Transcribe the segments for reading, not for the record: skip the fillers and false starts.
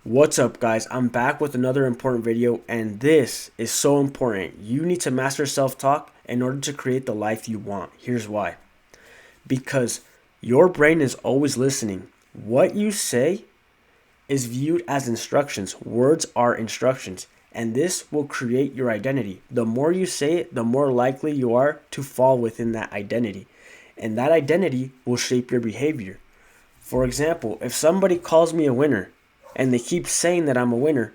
What's up, guys? I'm back with another important video, and this is so important. You need to master self-talk in order to create the life you want. Here's why. Because your brain is always listening. What you say is viewed as instructions. Words are instructions, and this will create your identity. The more you say it, the more likely you are to fall within that identity, and that identity will shape your behavior. For example, if somebody calls me a winner and they keep saying that I'm a winner,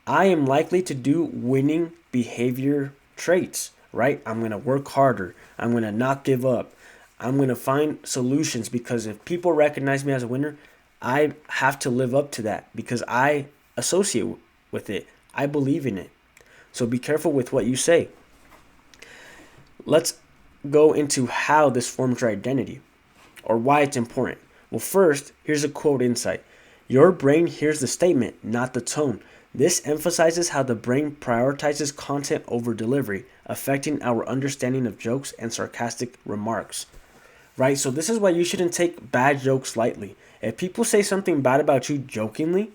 I am likely to do winning behavior traits, right? I'm going to work harder. I'm going to not give up. I'm going to find solutions because if people recognize me as a winner, I have to live up to that because I associate with it. I believe in it. So be careful with what you say. Let's go into how this forms your identity or why it's important. Well, first, here's a quote insight. Your brain hears the statement, not the tone. This emphasizes how the brain prioritizes content over delivery, affecting our understanding of jokes and sarcastic remarks. Right? So this is why you shouldn't take bad jokes lightly. If people say something bad about you jokingly,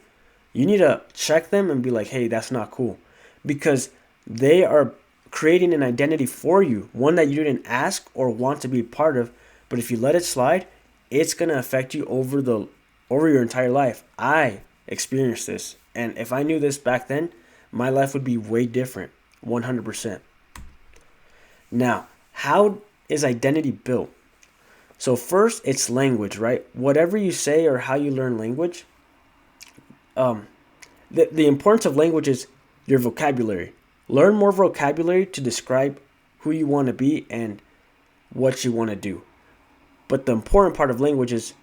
you need to check them and be like, hey, that's not cool. Because they are creating an identity for you, one that you didn't ask or want to be part of. But if you let it slide, it's going to affect you over your entire life. I experienced this. And if I knew this back then, my life would be way different. 100%. Now, how is identity built? So first, it's language, right? Whatever you say or how you learn language, the importance of language is your vocabulary. Learn more vocabulary to describe who you want to be and what you want to do. But the important part of language is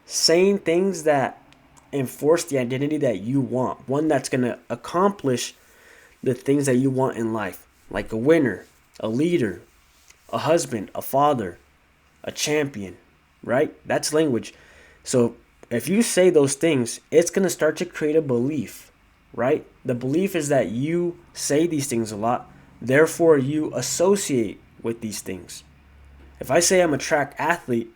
saying things that enforce the identity that you want. One that's going to accomplish the things that you want in life. Like a winner, a leader, a husband, a father, a champion, right? That's language. So if you say those things, it's going to start to create a belief, right? The belief is that you say these things a lot. Therefore, you associate with these things. If I say I'm a track athlete,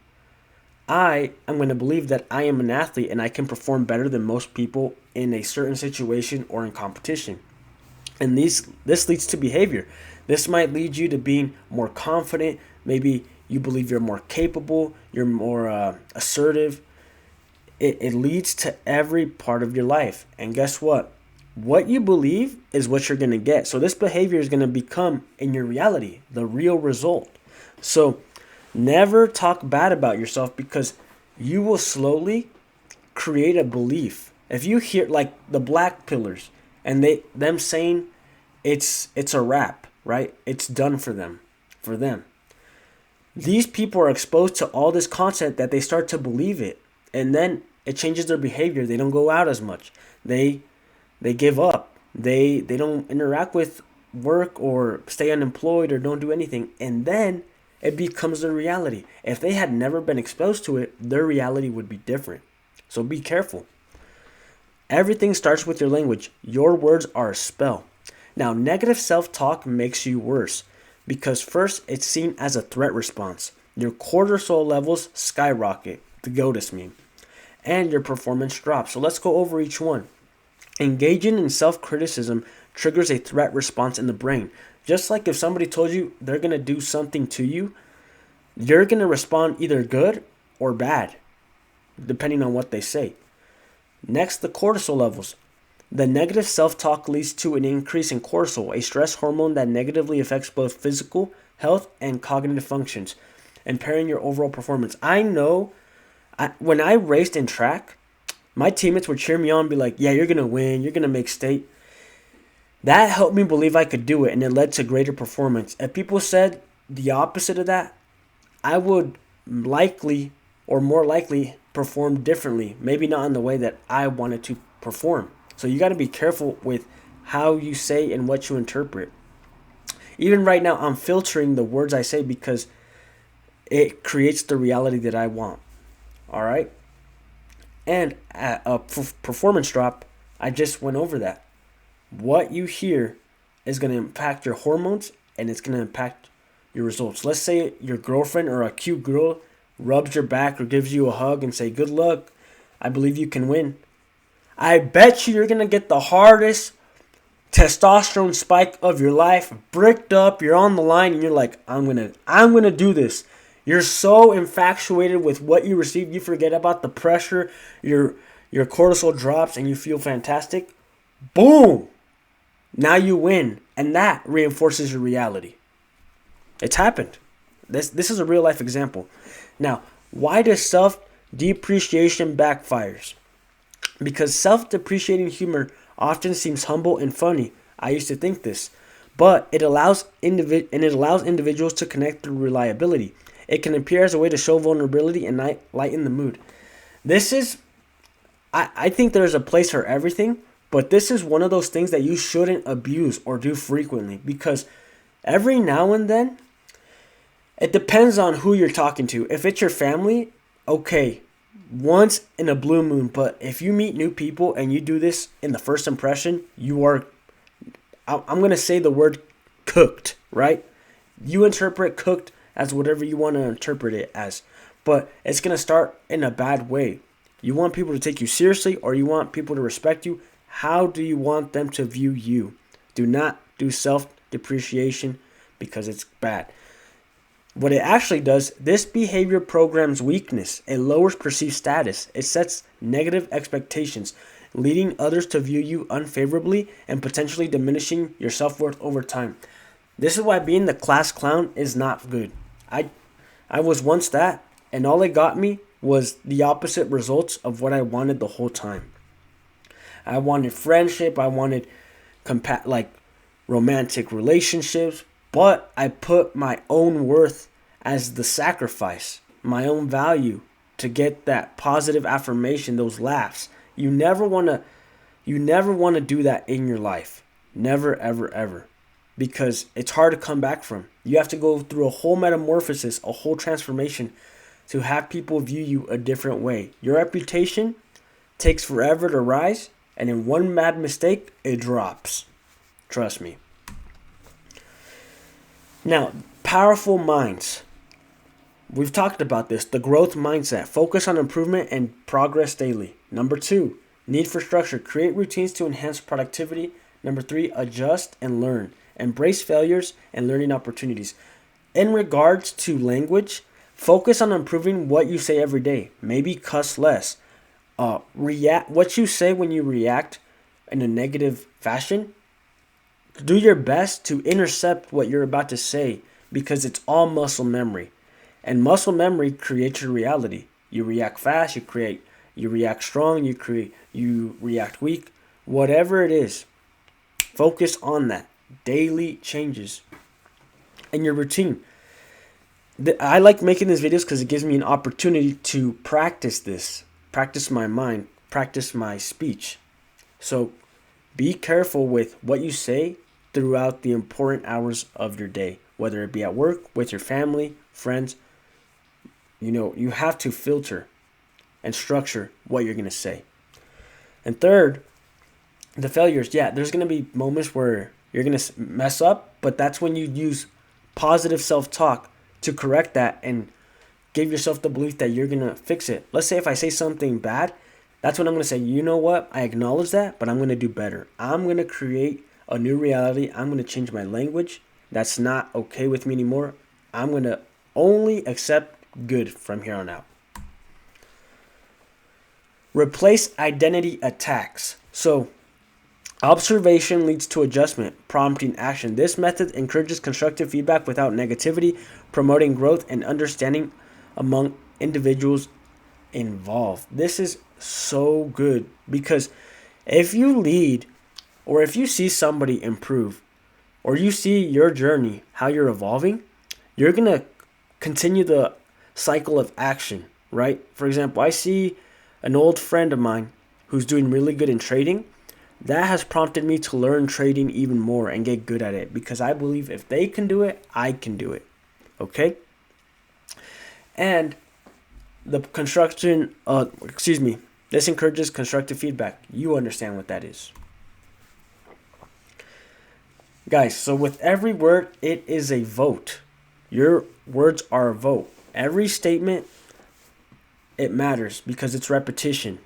I am going to believe that I am an athlete and I can perform better than most people in a certain situation or in competition. And this leads to behavior. This might lead you to being more confident. Maybe you believe you're more capable, you're more assertive. It leads to every part of your life. And guess what? What you believe is what you're going to get. So this behavior is going to become in your reality, the real result. So never talk bad about yourself because you will slowly create a belief. If you hear like the Black Pillars and them saying it's a wrap, right? It's done for them. These people are exposed to all this content that they start to believe it, and then it changes their behavior. They don't go out as much. They give up. They don't interact with work or stay unemployed or don't do anything, and then it becomes their reality. If they had never been exposed to it, their reality would be different. So be careful. Everything starts with your language. Your words are a spell. Now, negative self-talk makes you worse because first, it's seen as a threat response. Your cortisol levels skyrocket, the GOTUS meme, and your performance drops. So let's go over each one. Engaging in self-criticism triggers a threat response in the brain. Just like if somebody told you they're going to do something to you, you're going to respond either good or bad, depending on what they say. Next, the cortisol levels. The negative self-talk leads to an increase in cortisol, a stress hormone that negatively affects both physical health and cognitive functions, impairing your overall performance. I know when I raced in track, my teammates would cheer me on and be like, yeah, you're going to win, you're going to make state. That helped me believe I could do it, and it led to greater performance. If people said the opposite of that, I would likely or more likely perform differently. Maybe not in the way that I wanted to perform. So you got to be careful with how you say and what you interpret. Even right now, I'm filtering the words I say because it creates the reality that I want. All right? And at a performance drop, I just went over that. What you hear is going to impact your hormones and it's going to impact your results. Let's say your girlfriend or a cute girl rubs your back or gives you a hug and say, good luck, I believe you can win. I bet you're going to get the hardest testosterone spike of your life, bricked up, you're on the line and you're like, I'm gonna do this. You're so infatuated with what you receive, you forget about the pressure, your cortisol drops and you feel fantastic. Boom! Now you win, and that reinforces your reality. It's happened. This is a real life example. Now, why does self-depreciation backfires? Because self-depreciating humor often seems humble and funny. I used to think this, but it allows individuals to connect through reliability. It can appear as a way to show vulnerability and lighten the mood. This is, I think there's a place for everything, but this is one of those things that you shouldn't abuse or do frequently, because every now and then, it depends on who you're talking to. If it's your family, okay, once in a blue moon. But if you meet new people and you do this in the first impression, you are, I'm going to say the word cooked, right? You interpret cooked as whatever you want to interpret it as. But it's going to start in a bad way. You want people to take you seriously, or you want people to respect you. How do you want them to view you? Do not do self-depreciation, because it's bad. What it actually does, this behavior programs weakness. It lowers perceived status. It sets negative expectations, leading others to view you unfavorably and potentially diminishing your self-worth over time. This is why being the class clown is not good. I was once that, and all it got me was the opposite results of what I wanted the whole time. I wanted friendship. I wanted romantic relationships. But I put my own worth as the sacrifice, my own value, to get that positive affirmation, those laughs. You never want to do that in your life. Never, ever, ever. Because it's hard to come back from. You have to go through a whole metamorphosis, a whole transformation to have people view you a different way. Your reputation takes forever to rise, and in one mad mistake, it drops. Trust me. Now, powerful minds. We've talked about this. The growth mindset. Focus on improvement and progress daily. Number 2, need for structure. Create routines to enhance productivity. Number 3, adjust and learn. Embrace failures and learning opportunities. In regards to language, focus on improving what you say every day. Maybe cuss less. What you say when you react in a negative fashion, do your best to intercept what you're about to say, because it's all muscle memory. And muscle memory creates your reality. You react fast, you react strong, you react weak. Whatever it is, focus on that. Daily changes. And your routine. I like making these videos because it gives me an opportunity to practice this. Practice my mind. Practice my speech. So be careful with what you say throughout the important hours of your day, whether it be at work, with your family, friends. You have to filter and structure what you're going to say. And third, the failures. Yeah, there's going to be moments where you're going to mess up, but that's when you use positive self-talk to correct that and give yourself the belief that you're going to fix it. Let's say if I say something bad, that's when I'm going to say, you know what? I acknowledge that, but I'm going to do better. I'm going to create a new reality. I'm going to change my language. That's not okay with me anymore. I'm going to only accept good from here on out. Replace identity attacks. So, observation leads to adjustment, prompting action. This method encourages constructive feedback without negativity, promoting growth and understanding among individuals involved. This is so good, because if you lead, or if you see somebody improve, or you see your journey, how you're evolving, you're going to continue the cycle of action, right? For example, I see an old friend of mine who's doing really good in trading. That has prompted me to learn trading even more and get good at it, because I believe if they can do it, I can do it. Okay? And the this encourages constructive feedback. You understand what that is. Guys, so with every word, it is a vote. Your words are a vote. Every statement, it matters because it's repetition.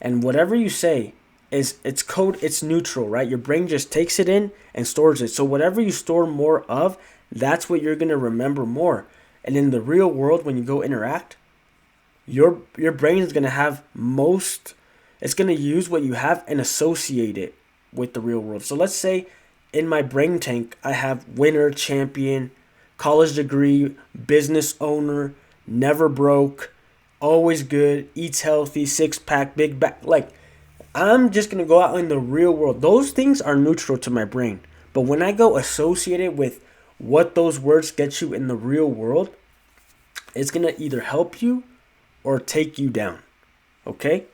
And whatever you say, is it's code, it's neutral, right? Your brain just takes it in and stores it. So whatever you store more of, that's what you're gonna remember more. And in the real world, when you go interact, your brain is gonna have most. It's gonna use what you have and associate it with the real world. So let's say in my brain tank, I have winner, champion, college degree, business owner, never broke, always good, eats healthy, six pack, big back. Like, I'm just going to go out in the real world. Those things are neutral to my brain. But when I go associate it with what those words get you in the real world, it's going to either help you or take you down. Okay?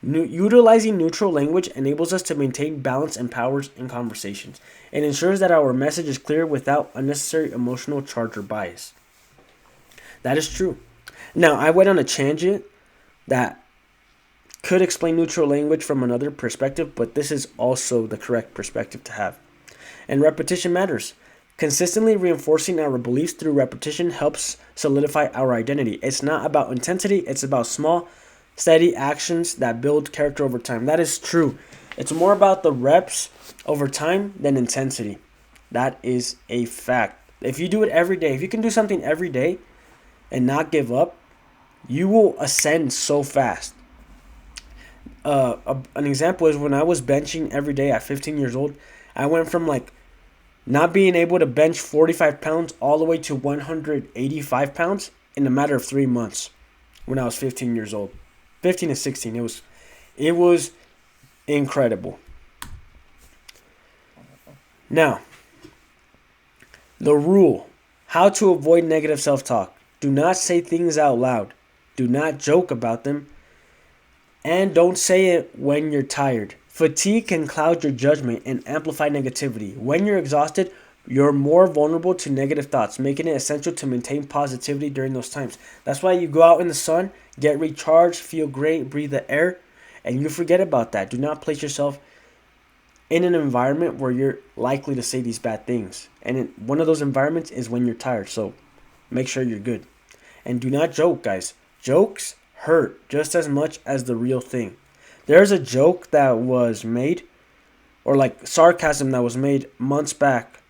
Utilizing neutral language enables us to maintain balance and powers in conversations and ensures that our message is clear without unnecessary emotional charge or bias. That is true. Now, I went on a tangent that could explain neutral language from another perspective, but this is also the correct perspective to have. And repetition matters. Consistently reinforcing our beliefs through repetition helps solidify our identity. It's not about intensity, it's about small, steady actions that build character over time. That is true. It's more about the reps over time than intensity. That is a fact. If you do it every day, if you can do something every day and not give up, you will ascend so fast. An example is when I was benching every day at 15 years old, I went from like not being able to bench 45 pounds all the way to 185 pounds in a matter of 3 months when I was 15 years old. 15 to 16. It was incredible. Now, the rule. How to avoid negative self-talk. Do not say things out loud. Do not joke about them. And don't say it when you're tired. Fatigue can cloud your judgment and amplify negativity. When you're exhausted, you're more vulnerable to negative thoughts, making it essential to maintain positivity during those times. That's why you go out in the sun, get recharged, feel great, breathe the air, and you forget about that. Do not place yourself in an environment where you're likely to say these bad things. And one of those environments is when you're tired, so make sure you're good. And do not joke, guys. Jokes hurt just as much as the real thing. There's a joke that was made, or like sarcasm that was made months back.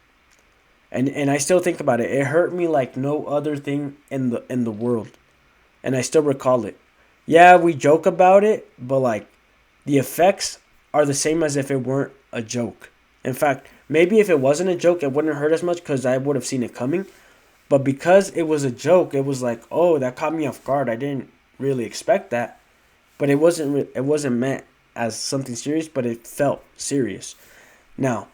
And I still think about it. It hurt me like no other thing in the world. And I still recall it. Yeah, we joke about it, but like the effects are the same as if it weren't a joke. In fact, maybe if it wasn't a joke, it wouldn't hurt as much because I would have seen it coming. But because it was a joke, it was like, oh, that caught me off guard. I didn't really expect that. But it wasn't meant as something serious, but it felt serious. Now,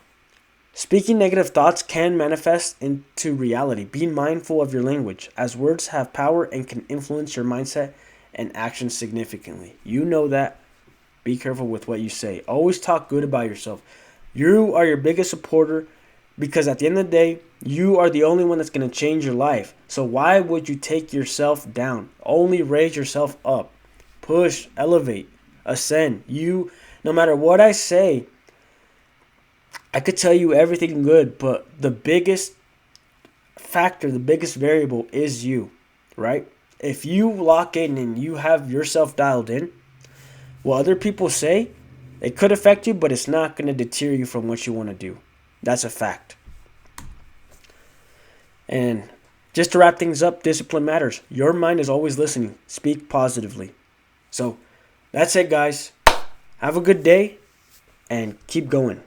speaking negative thoughts can manifest into reality. Be mindful of your language, as words have power and can influence your mindset and actions significantly. You know that. Be careful with what you say. Always talk good about yourself. You are your biggest supporter because at the end of the day, you are the only one that's going to change your life. So why would you take yourself down? Only raise yourself up. Push, elevate, ascend. You, no matter what I say, I could tell you everything good, but the biggest factor, the biggest variable is you, right? If you lock in and you have yourself dialed in, what other people say, it could affect you, but it's not going to deter you from what you want to do. That's a fact. And just to wrap things up, discipline matters. Your mind is always listening. Speak positively. So that's it, guys. Have a good day and keep going.